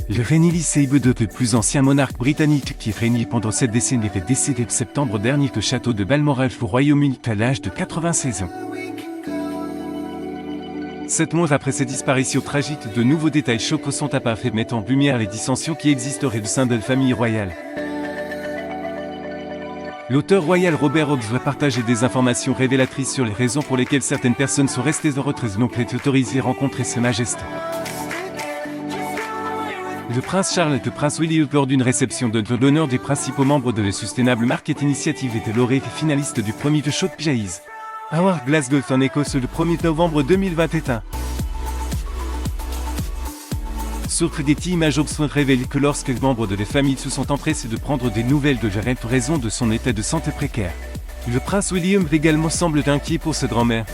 Le règne Élisabeth II, le plus ancien monarque britannique qui régnait pendant cette décennie, est décédé en septembre dernier au château de Balmoral au Royaume-Uni à l'âge de 96 ans. 7 mois après cette disparition tragique, de nouveaux détails choquants sont apparus mettant en lumière les dissensions qui existeraient au sein de la famille royale. L'auteur royal Robert Hooks va partager des informations révélatrices sur les raisons pour lesquelles certaines personnes sont restées en retrait non plus autorisées à rencontrer Sa Majesté. Le prince Charles et le prince William, lors d'une réception de l'honneur des principaux membres de la Sustainable Market Initiative, étaient lauréats et finalistes du premier show de Jazz Award Glasgow en Écosse le 1er novembre 2021. Surtout des images obscures révèlent que lorsque les membres de la famille se sont empressés de prendre des nouvelles de la reine en raison de son état de santé précaire, le prince William également semble inquiet pour sa grand-mère.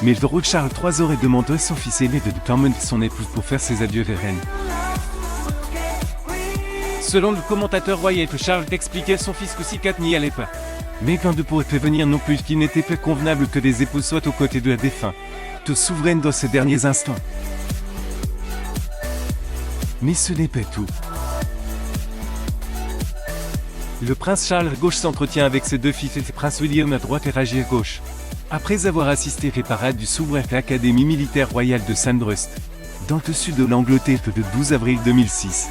Mais le roi Charles III aurait demandé à son fils aîné de emmener son épouse pour faire ses adieux à la reine. Selon le commentateur royal, Charles expliquait à son fils que si Kate n'y allait pas, mais quand de pourrait prévenir non plus qu'il n'était pas convenable que des épouses soient aux côtés de la défunte, souveraine dans ces derniers instants. Mais ce n'est pas tout. Le prince Charles à gauche s'entretient avec ses deux fils et le prince William à droite et Raji à gauche, après avoir assisté aux parades du souverain à l'Académie militaire royale de Sandhurst, dans le sud de l'Angleterre le 12 avril 2006.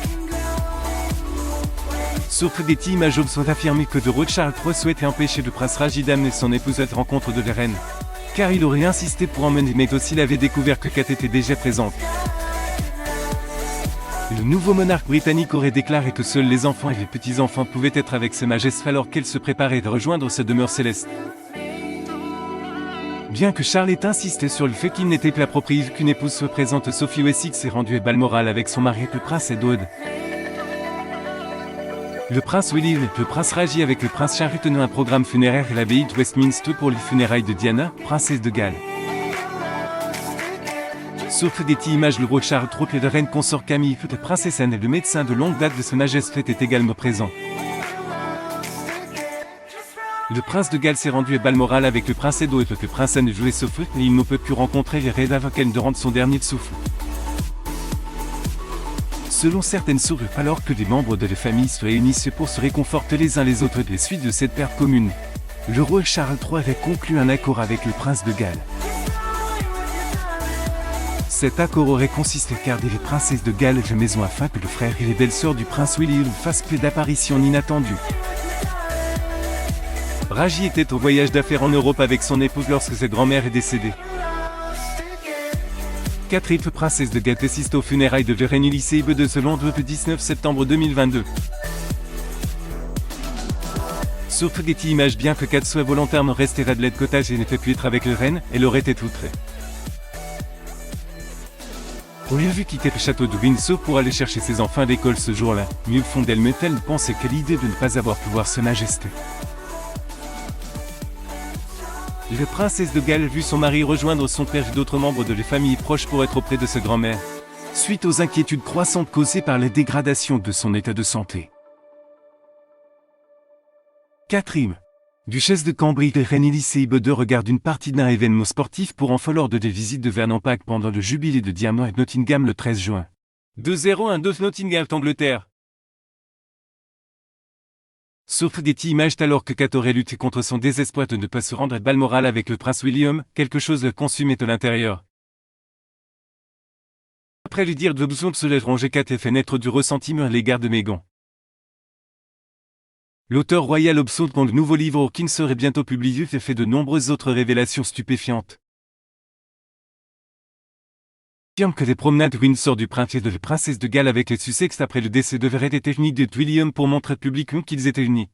Surtout des images ont affirmé que le roi Charles III souhaitait empêcher le prince Raji d'amener son épouse à la rencontre de la reine, car il aurait insisté pour emmener, mais aussi il avait découvert que Kate était déjà présente. Le nouveau monarque britannique aurait déclaré que seuls les enfants et les petits-enfants pouvaient être avec Sa Majesté alors qu'elle se préparait à rejoindre sa demeure céleste. Bien que Charles ait insisté sur le fait qu'il n'était pas approprié qu'une épouse soit présente, Sophie Wessex s'est rendue à Balmoral avec son mari le prince Edward. Le prince William et le prince Raji avec le prince Charles tenaient un programme funéraire à l'abbaye de Westminster pour les funérailles de Diana, princesse de Galles. Surtout des images, le roi Charles III et la reine consort Camille, la princesse Anne et le médecin de longue date de Sa Majesté étaient également présents. Le prince de Galles s'est rendu à Balmoral avec le prince Edward et le prince Anne jouait ce feu, mais il ne peut plus rencontrer les reines avant qu'elle ne rende son dernier souffle. Selon certaines sources, alors que les membres de la famille se réunissent pour se réconforter les uns les autres des suites de cette perte commune, le roi Charles III avait conclu un accord avec le prince de Galles. Cet accord aurait consisté à garder les princesses de Galles à la maison afin que le frère et les belles-sœurs du prince William fassent peu d'apparitions inattendues. Raji était au voyage d'affaires en Europe avec son épouse lorsque sa grand-mère est décédée. Catherine, princesse de Galles, assiste aux funérailles de la reine Élisabeth II selon le 19 septembre 2022. Surtout des images, bien que Kate soit volontairement restée à de l'aide cottage et n'ait pas pu être avec la reine, elle aurait été outrée. On lui a vu quitter le château de Windsor pour aller chercher ses enfants à l'école ce jour-là. Mieux au fond d'elle, mais elle pensait qu'à l'idée de ne pas avoir pu voir Sa Majesté. La princesse de Galles a vu son mari rejoindre son père et d'autres membres de la famille proche pour être auprès de sa grand-mère, suite aux inquiétudes croissantes causées par la dégradation de son état de santé. Catherine, duchesse de Cambridge et reine Élisabeth II regarde une partie d'un événement sportif pour enfants lors de des visites de Vernon Park pendant le jubilé de diamant à Nottingham le 13 juin. 2-0-1-2 Nottingham, Angleterre. Surtout des images alors que Kate aurait lutté contre son désespoir de ne pas se rendre à Balmoral avec le prince William, quelque chose le consumait à l'intérieur. Après lui dire de besoin se lève rongé, Kate a fait naître du ressentiment à l'égard de Meghan. L'auteur royal observe dans le nouveau livre qui serait bientôt publié et fait de nombreuses autres révélations stupéfiantes. Affirme que les promenades Windsor du prince et de la princesse de Galles avec les Sussex après le décès de Verret étaient unis de William pour montrer publiquement qu'ils étaient unis.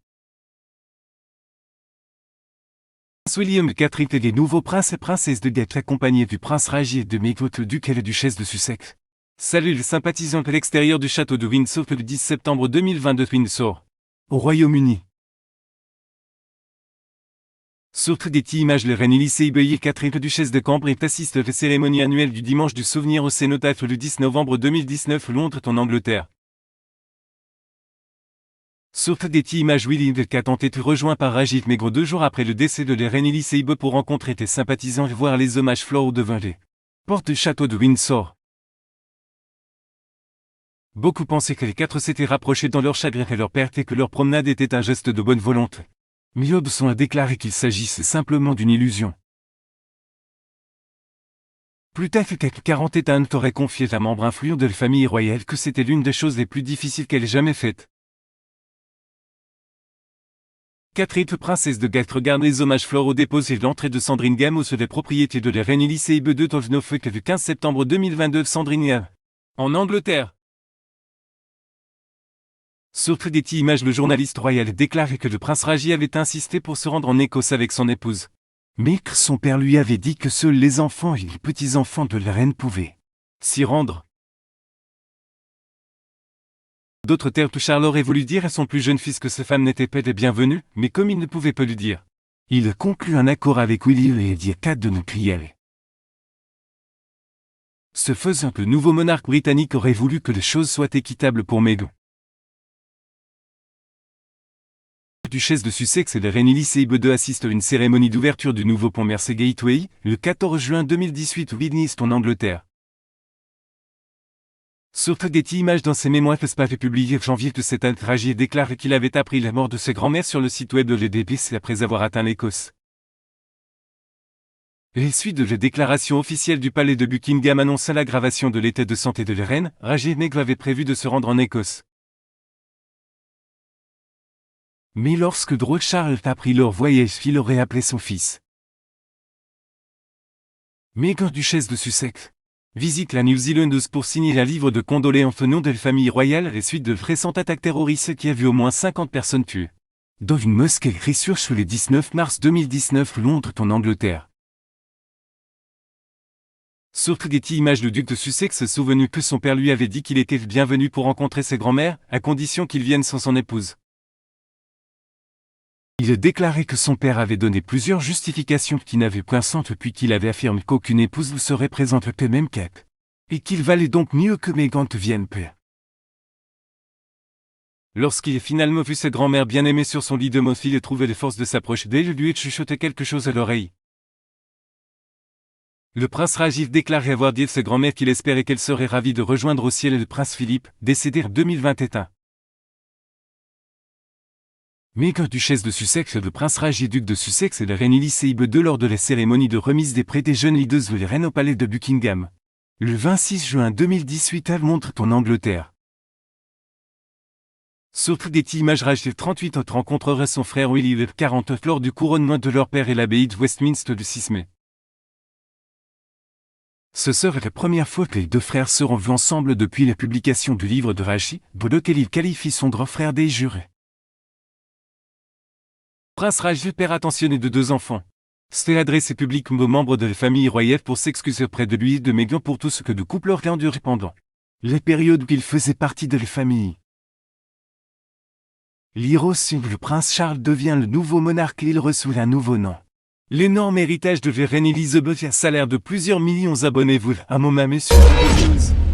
Prince William et Catherine et les nouveaux princes et princesses de Galles accompagnés du prince Raji et de Meghan, le duc et la duchesse de Sussex. Salut les sympathisants à l'extérieur du château de Windsor le 10 septembre 2022 Windsor, au Royaume-Uni. Surtout des images le reine Elisabeth Catherine duchesse de Cambridge assiste à la cérémonie annuelle du dimanche du souvenir au cénotaphe le 10 novembre 2019 Londres en Angleterre. Surtout des images William Cat ont été rejoints par Rajiv Maigre 2 jours après le décès de la reine Elisabeth pour rencontrer des sympathisants et voir les hommages floraux devant les portes du château de Windsor. Beaucoup pensaient que les quatre s'étaient rapprochés dans leur chagrin et leur perte et que leur promenade était un geste de bonne volonté. Mais Hobson a déclaré qu'il s'agissait simplement d'une illusion. Plus tard, quelques 41 aurait confié à un membre influent de la famille royale que c'était l'une des choses les plus difficiles qu'elle ait jamais faites. Catherine, princesse de Galles, regarde les hommages floraux déposés à l'entrée de Sandringham sur les propriétés de la reine Elisabeth II Tolnofek le 15 septembre 2022 Sandringham, en Angleterre. Surtout des images, le journaliste royal déclarait que le prince Raji avait insisté pour se rendre en Écosse avec son épouse. Mais que son père lui avait dit que seuls les enfants et les petits-enfants de la reine pouvaient s'y rendre. D'autres terres que Charles aurait voulu dire à son plus jeune fils que sa femme n'était pas les bienvenue, mais comme il ne pouvait pas lui dire, il conclut un accord avec William et dit à Kate de ne crier. Ce faisant, le nouveau monarque britannique aurait voulu que les choses soient équitables pour Meghan. Duchesse de Sussex et la reine Elisabeth II assistent à une cérémonie d'ouverture du nouveau pont Mersey Gateway, le 14 juin 2018 au Widnes en Angleterre. Surtout des images dans ses mémoires avait publié en janvier de cet tragique déclare qu'il avait appris la mort de ses grands-mères sur le site web de l'EDPC après avoir atteint l'Écosse. Les suites de la déclaration officielle du palais de Buckingham annonça l'aggravation de l'état de santé de la reine, Raji Maigre avait prévu de se rendre en Écosse. Mais lorsque Dreux Charles apprit leur voyage, il aurait appelé son fils. Meghan, duchesse de Sussex, visite la New Zealand pour signer un livre de condoléances au nom de la famille royale les suites de récentes attaques terroristes qui a vu au moins 50 personnes tuées. Dans une mosquée Christchurch le 19 mars 2019 Londres en Angleterre. Surtout des images, le duc de Sussex souvenu que son père lui avait dit qu'il était bienvenu pour rencontrer ses grands-mères, à condition qu'il vienne sans son épouse. Il a déclaré que son père avait donné plusieurs justifications qui n'avaient point sens puis qu'il avait affirmé qu'aucune épouse ne serait présente que même Kate. Et qu'il valait donc mieux que Meghan vienne peu. Lorsqu'il a finalement vu sa grand-mère bien-aimée sur son lit de mort, il a trouvé les forces de s'approcher d'elle et lui a chuchoté quelque chose à l'oreille. Le prince Rajiv déclarait avoir dit à sa grand-mère qu'il espérait qu'elle serait ravie de rejoindre au ciel le prince Philippe, décédé en 2021. Meghan, duchesse de Sussex, le prince Raji, duc de Sussex et la reine Elisabeth II lors de la cérémonie de remise des prix des jeunes leaders de la reine au palais de Buckingham. Le 26 juin 2018 à Londres en Angleterre. Surtout des images, Raji 38 autres rencontrera son frère William 49 lors du couronnement de leur père et l'abbaye de Westminster le 6 mai. Ce serait la première fois que les deux frères seront vus ensemble depuis la publication du livre de Raji, pour lequel il qualifie son grand frère des jurés. Prince Raji, père attentionné de 2 enfants, s'est adressé publiquement aux membres de la famille royale pour s'excuser auprès de lui et de Meghan pour tout ce que le couple aurait enduré pendant les périodes où il faisait partie de la famille. Le prince Charles devient le nouveau monarque et il reçoit un nouveau nom. L'énorme héritage de la reine Elisabeth et un salaire de plusieurs millions. Abonnez-vous à mon mamé sur YouTube News.